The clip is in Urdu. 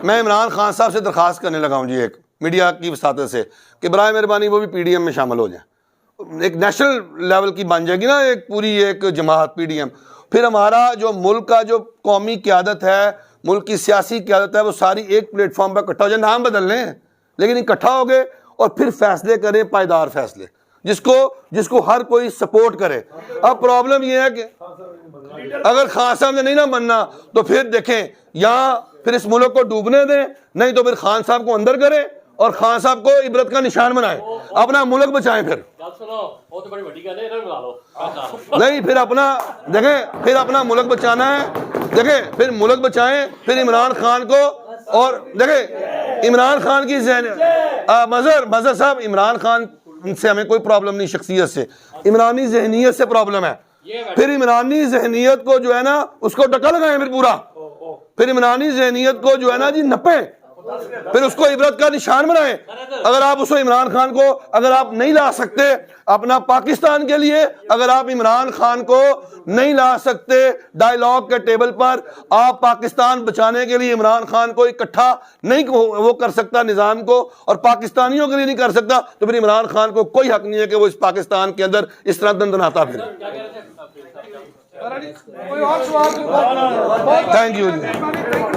میں عمران خان صاحب سے درخواست کرنے لگا ہوں جی ایک میڈیا کی وساطت سے کہ برائے مہربانی وہ بھی پی ڈی ایم میں شامل ہو جائیں، ایک نیشنل لیول کی بن جائے گی نا ایک پوری ایک جماعت پی ڈی ایم، پھر ہمارا جو ملک کا جو قومی قیادت ہے، ملک کی سیاسی قیادت ہے، وہ ساری ایک پلیٹ فارم پر اکٹھا ہو جائے، نام بدل لیں لیکن اکٹھا ہو گئے اور پھر فیصلے کریں، پائیدار فیصلے جس کو ہر کوئی سپورٹ کرے۔ اب پرابلم یہ ہے کہ اگر خان صاحب نے نہیں نہ بننا تو پھر دیکھیں یہاں پھر اس ملک کو ڈوبنے دیں، نہیں تو پھر خان صاحب کو اندر کریں اور خان صاحب کو عبرت کا نشان بنائیں، اپنا ملک بچائیں۔ پھر نہیں، پھر اپنا دیکھیں، پھر اپنا ملک بچانا ہے، دیکھیں پھر ملک بچائیں، پھر عمران خان کو، اور دیکھیں عمران خان کی مظہر صاحب، عمران خان سے ہمیں کوئی پرابلم نہیں، شخصیت سے، عمرانی ذہنیت سے پرابلم ہے۔ پھر عمرانی ذہنیت کو جو ہے نا اس کو ڈکا لگائیں، پھر پورا پھر عمرانی ذہنیت کو جو ہے نا جی نپیں، پھر اس کو عبرت کا نشان بنائیں۔ اگر آپ اس کو عمران خان کو اگر آپ نہیں لا سکتے اپنا پاکستان کے لیے، اگر آپ عمران خان کو نہیں لا سکتے ڈائیلاگ کے ٹیبل پر، آپ پاکستان بچانے کے لیے عمران خان کو اکٹھا نہیں وہ کر سکتا نظام کو، اور پاکستانیوں کے لیے نہیں کر سکتا، تو پھر عمران خان کو کوئی حق نہیں ہے کہ وہ اس پاکستان کے اندر اس طرح دندناتا پھرے۔ Thank you G.